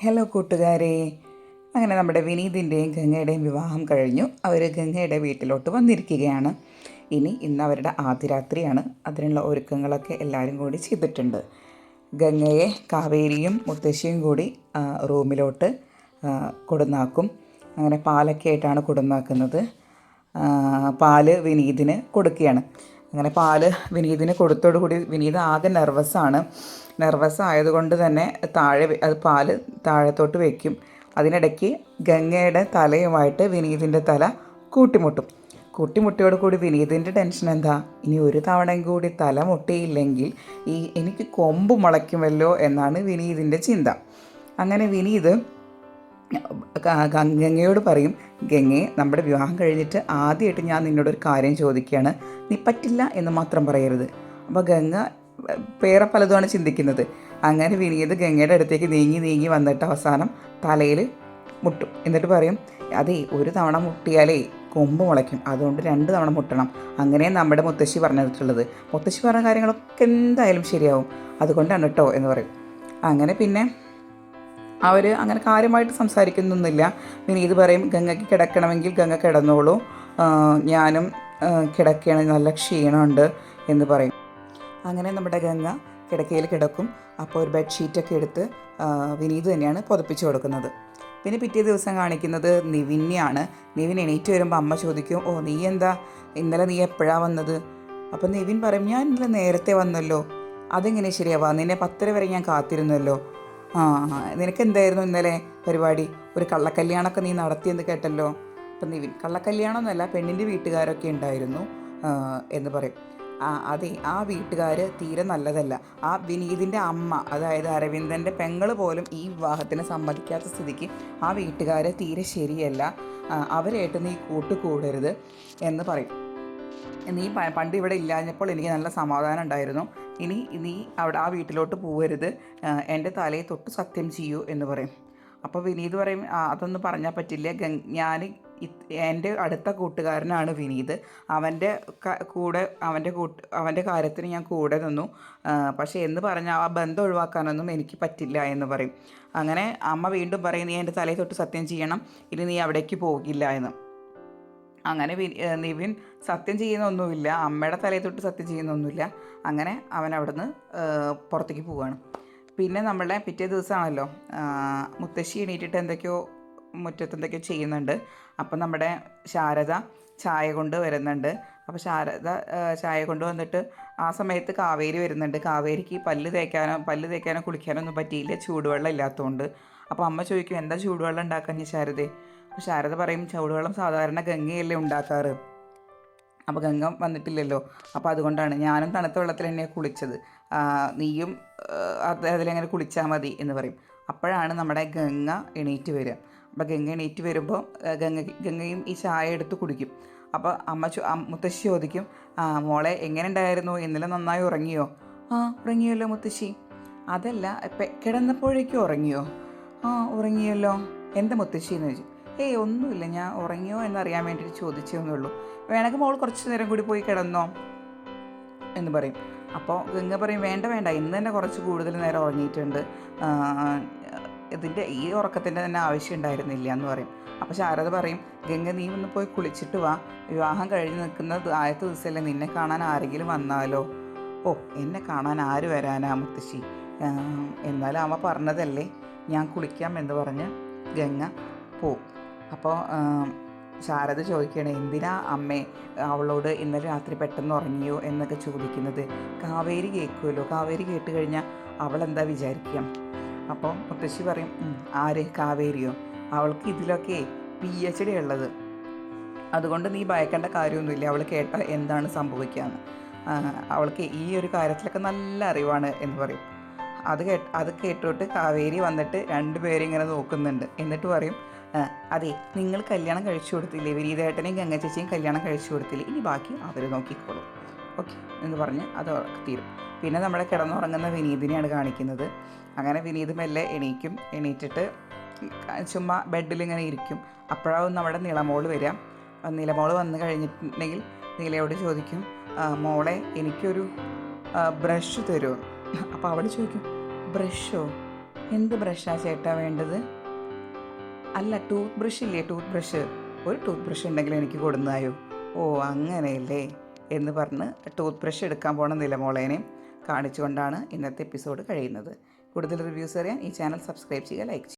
Hello കൂട്ടുകാരെ. അങ്ങനെ നമ്മുടെ വിനീതിൻ്റെയും ഗംഗയുടെയും വിവാഹം കഴിഞ്ഞു. അവർ ഗംഗയുടെ വീട്ടിലോട്ട് വന്നിരിക്കുകയാണ്. ഇന്ന് അവരുടെ ആദ്യ രാത്രിയാണ്. അതിനുള്ള ഒരുക്കങ്ങളൊക്കെ എല്ലാവരും കൂടി ചെയ്തിട്ടുണ്ട്. ഗംഗയെ കാവേരിയും മുത്തശ്ശിയും കൂടി റൂമിലോട്ട് കൊടുന്നാക്കും. അങ്ങനെ പാലൊക്കെ ആയിട്ടാണ് കൊടുന്നാക്കുന്നത്. പാല് വിനീതിന് കൊടുക്കുകയാണ്. അങ്ങനെ പാല് വിനീതിന് കൊടുത്തോടുകൂടി വിനീത് ആകെ നെർവസ് ആയതുകൊണ്ട് തന്നെ അത് പാല് താഴത്തോട്ട് വയ്ക്കും. അതിനിടയ്ക്ക് ഗംഗയുടെ തലയുമായിട്ട് വിനീതിൻ്റെ തല കൂട്ടിമുട്ടിയോടുകൂടി വിനീതിൻ്റെ ടെൻഷൻ എന്താ, ഇനി ഒരു തവണയും കൂടി തല മുട്ടിയില്ലെങ്കിൽ എനിക്ക് കൊമ്പ് മുളയ്ക്കുമല്ലോ എന്നാണ് വിനീതിൻ്റെ ചിന്ത. അങ്ങനെ വിനീത് ഗംഗയോട് പറയും, ഗംഗയെ, നമ്മുടെ വിവാഹം കഴിഞ്ഞിട്ട് ആദ്യമായിട്ട് ഞാൻ നിന്നോടൊരു കാര്യം ചോദിക്കുകയാണ്, നീ പറ്റില്ല എന്ന് മാത്രം പറയരുത്. അപ്പോൾ ഗംഗ വേറെ പലതുമാണ് ചിന്തിക്കുന്നത്. അങ്ങനെ വിനീത് ഗംഗയുടെ അടുത്തേക്ക് നീങ്ങി വന്നിട്ട് അവസാനം തലയിൽ മുട്ടും. എന്നിട്ട് പറയും, അതേ, ഒരു തവണ മുട്ടിയാലേ കൊമ്പ് മുളയ്ക്കും, അതുകൊണ്ട് 2 തവണ മുട്ടണം. അങ്ങനെ നമ്മുടെ മുത്തശ്ശി പറഞ്ഞിട്ടുള്ളത്. മുത്തശ്ശി പറഞ്ഞ കാര്യങ്ങളൊക്കെ എന്തായാലും ശരിയാവും, അതുകൊണ്ടാണ് കേട്ടോ എന്ന് പറയും. അങ്ങനെ പിന്നെ അവർ അങ്ങനെ കാര്യമായിട്ട് സംസാരിക്കുന്നൊന്നുമില്ല. വിനീത് പറയും, ഗംഗയ്ക്ക് കിടക്കണമെങ്കിൽ ഗംഗ കിടന്നോളൂ, ഞാനും കിടക്കുകയാണ്, നല്ല ക്ഷീണമുണ്ട് എന്ന് പറയും. അങ്ങനെ നമ്മുടെ ഗംഗ കിടക്കയിൽ കിടക്കും. അപ്പോൾ ഒരു ബെഡ്ഷീറ്റൊക്കെ എടുത്ത് വിനീത് തന്നെയാണ് പുതപ്പിച്ച് കൊടുക്കുന്നത്. പിന്നെ പിറ്റേ ദിവസം കാണിക്കുന്നത് നിവിനെയാണ്. നിവിൻ എണീറ്റ് വരുമ്പോൾ അമ്മ ചോദിക്കും, ഓ, നീ എന്താ ഇന്നലെ, നീ എപ്പോഴാണ് വന്നത്? അപ്പോൾ നിവിൻ പറയും, ഞാൻ ഇന്നലെ നേരത്തെ വന്നല്ലോ. അതെങ്ങനെ ശരിയാവാ, നിന്നെ 10:30 വരെ ഞാൻ കാത്തിരുന്നല്ലോ. നിനക്ക് എന്തായിരുന്നു ഇന്നലെ പരിപാടി? ഒരു കള്ളക്കല്യാണമൊക്കെ നീ നടത്തിയെന്ന് കേട്ടല്ലോ. അപ്പം നിവിൻ, കള്ളക്കല്യാണമൊന്നുമല്ല, പെണ്ണിൻ്റെ വീട്ടുകാരൊക്കെ ഉണ്ടായിരുന്നു എന്ന് പറയും. അതെ, ആ വീട്ടുകാർ തീരെ നല്ലതല്ല. ആ വിനീതിൻ്റെ അമ്മ, അതായത് അരവിന്ദൻ്റെ പെങ്ങൾ പോലും ഈ വിവാഹത്തിന് സമ്മതിക്കാത്ത സ്ഥിതിക്ക് ആ വീട്ടുകാർ തീരെ ശരിയല്ല, അവരായിട്ട് നീ കൂട്ടുകൂടരുത് എന്ന് പറയും. നീ പണ്ട് ഇവിടെ ഇല്ലാഞ്ഞപ്പോൾ എനിക്ക് നല്ല സമാധാനം ഉണ്ടായിരുന്നു. ഇനി നീ ആ വീട്ടിലോട്ട് പോകരുത്, എൻ്റെ തലയെ തൊട്ട് സത്യം ചെയ്യൂ എന്ന് പറയും. അപ്പോൾ വിനീത് പറയും, അതൊന്നും പറഞ്ഞാൽ പറ്റില്ല, ഞാൻ എൻ്റെ അടുത്ത കൂട്ടുകാരനാണ് വിനീത്, അവൻ്റെ കാര്യത്തിന് ഞാൻ കൂടെ നിന്നു, പക്ഷേ എന്ന് പറഞ്ഞാൽ ആ ബന്ധം ഒഴിവാക്കാനൊന്നും എനിക്ക് പറ്റില്ല എന്ന് പറയും. അങ്ങനെ അമ്മ വീണ്ടും പറയും, നീ എൻ്റെ തലയെ തൊട്ട് സത്യം ചെയ്യണം, ഇനി നീ അവിടേക്ക് പോകില്ല എന്ന്. അങ്ങനെ നിവിൻ സത്യം ചെയ്യുന്നൊന്നുമില്ല, അമ്മയുടെ തലയിൽ തൊട്ട് സത്യം ചെയ്യുന്നൊന്നുമില്ല. അങ്ങനെ അവൻ അവിടുന്ന് പുറത്തേക്ക് പോവുകയാണ്. പിന്നെ നമ്മളുടെ പിറ്റേ ദിവസമാണല്ലോ, മുത്തശ്ശി എണീറ്റിട്ട് മുറ്റത്ത് എന്തൊക്കെയോ ചെയ്യുന്നുണ്ട്. അപ്പം നമ്മുടെ ശാരദ ചായ കൊണ്ട് വരുന്നുണ്ട്. അപ്പോൾ ശാരദ ചായ കൊണ്ട് വന്നിട്ട് ആ സമയത്ത് കാവേരി വരുന്നുണ്ട്. കാവേരിക്ക് പല്ല് തേക്കാനോ കുളിക്കാനോ ഒന്നും പറ്റിയില്ല, ചൂടുവെള്ളം ഇല്ലാത്തതുകൊണ്ട്. അപ്പോൾ അമ്മ ചോദിക്കും, എന്താ ചൂടുവെള്ളം ഉണ്ടാക്കാൻ ശാരദേ? അപ്പോൾ ശാരദ പറയും, ചൂടുവെള്ളം സാധാരണ ഗംഗയല്ലേ ഉണ്ടാക്കാറ്, അപ്പോൾ ഗംഗ വന്നിട്ടില്ലല്ലോ, അപ്പോൾ അതുകൊണ്ടാണ്, ഞാനും തണുത്ത വെള്ളത്തിൽ തന്നെയാണ് കുളിച്ചത്, നീയും അതിലെങ്ങനെ കുളിച്ചാൽ മതി എന്ന് പറയും. അപ്പോഴാണ് നമ്മുടെ ഗംഗ എണീറ്റ് വരിക. അപ്പോൾ ഗംഗ എണീറ്റ് വരുമ്പോൾ ഗംഗയും ഈ ചായ എടുത്ത് കുടിക്കും. അപ്പോൾ മുത്തശ്ശി ചോദിക്കും, മോളെ എങ്ങനെ ഉണ്ടായിരുന്നു, ഇന്നലെ നന്നായി ഉറങ്ങിയോ? ഉറങ്ങിയല്ലോ മുത്തശ്ശി. അതല്ല, കിടന്നപ്പോഴേക്കും ഉറങ്ങിയോ? ഉറങ്ങിയല്ലോ. എന്താ മുത്തശ്ശി എന്ന് ചോദിച്ചു. ഒന്നുമില്ല, ഞാൻ ഉറങ്ങിയോ എന്നറിയാൻ വേണ്ടിയിട്ട് ചോദിച്ചേ ഉള്ളൂ, വേണമെങ്കിൽ മോൾ കുറച്ച് നേരം കൂടി പോയി കിടന്നോ എന്ന് പറയും. അപ്പോൾ ഗംഗ പറയും, വേണ്ട, ഇന്ന് തന്നെ കുറച്ച് കൂടുതൽ നേരം ഉറങ്ങിയിട്ടുണ്ട്, ഈ ഉറക്കത്തിൻ്റെ തന്നെ ആവശ്യം ഉണ്ടായിരുന്നില്ല എന്ന് പറയും. അപ്പോൾ ശാരദ പറയും, ഗംഗ, നീ ഒന്ന് പോയി കുളിച്ചിട്ട് വാ, വിവാഹം കഴിഞ്ഞ് നിൽക്കുന്ന ആദ്യത്തെ ദിവസമല്ലേ, നിന്നെ കാണാൻ ആരെങ്കിലും വന്നാലോ? എന്നെ കാണാൻ ആര് വരാനാ മുത്തശ്ശി, എന്നാലും അമ്മ പറഞ്ഞതല്ലേ, ഞാൻ കുളിക്കാം എന്ന് പറഞ്ഞ് ഗംഗ പോവും. അപ്പോൾ ശാരദ ചോദിക്കുകയാണ്, എന്തിനാ അമ്മേ അവളോട് ഇന്നലെ രാത്രി പെട്ടെന്ന് ഉറങ്ങിയോ എന്നൊക്കെ ചോദിക്കുന്നത്? കാവേരി കേൾക്കുമല്ലോ, കാവേരി കേട്ട് കഴിഞ്ഞാൽ അവളെന്താ വിചാരിക്കുക? അപ്പോൾ മുത്തശ്ശി പറയും, ആര്, കാവേരിയോ? അവൾക്ക് ഇതിലൊക്കെ PhD ഉള്ളത്, അതുകൊണ്ട് നീ ഭയക്കേണ്ട കാര്യമൊന്നുമില്ല, അവൾ കേട്ടാൽ എന്താണ് സംഭവിക്കുകയെന്ന്, അവൾക്ക് ഈ ഒരു കാര്യത്തിലൊക്കെ നല്ല അറിവാണ് എന്ന് പറയും. അത് കേട്ടോട്ട് കാവേരി വന്നിട്ട് 2 പേരും ഇങ്ങനെ നോക്കുന്നുണ്ട്. എന്നിട്ട് പറയും, അതെ, നിങ്ങൾ കല്യാണം കഴിച്ചു കൊടുത്തില്ലേ, വിനീതേട്ടനെയും ഗംഗ ചേച്ചിയും കല്യാണം കഴിച്ചു കൊടുത്തില്ലേ, ഇനി ബാക്കി അവർ നോക്കിക്കോളും, ഓക്കെ എന്ന് പറഞ്ഞ് അത് തീരും. പിന്നെ നമ്മുടെ കിടന്നുറങ്ങുന്ന വിനീതിനെയാണ് കാണിക്കുന്നത്. അങ്ങനെ വിനീത് മെല്ലെ എണീറ്റിട്ട് ചുമ്മാ ബെഡിലിങ്ങനെ ഇരിക്കും. അപ്പോഴാവും നമ്മുടെ നിളമോൾ വരിക. നിലമോൾ വന്നു കഴിഞ്ഞിട്ടുണ്ടെങ്കിൽ നീലയോട് ചോദിക്കും, മോളെ, എനിക്കൊരു ബ്രഷ് തരുമോ? അപ്പോൾ അവൾ ചോദിക്കും, ബ്രഷോ? എന്ത് ബ്രഷാ ചേട്ടാ വേണ്ടത്? അല്ല, ടൂത്ത് ബ്രഷ് ഇല്ലേ, ടൂത്ത് ബ്രഷ്. ഒരു ടൂത്ത് ബ്രഷ് ഉണ്ടെങ്കിൽ എനിക്ക് കൊടുന്നായോ? ഓ അങ്ങനെയല്ലേ എന്ന് പറഞ്ഞ് ടൂത്ത് ബ്രഷ് എടുക്കാൻ പോണ നിലമോളേനെ കാണിച്ചുകൊണ്ടാണ് ഇന്നത്തെ എപ്പിസോഡ് കഴിയുന്നത്. കൂടുതൽ റിവ്യൂസ് അറിയാൻ ഈ ചാനൽ സബ്സ്ക്രൈബ് ചെയ്യുക, ലൈക്ക് ചെയ്യുക.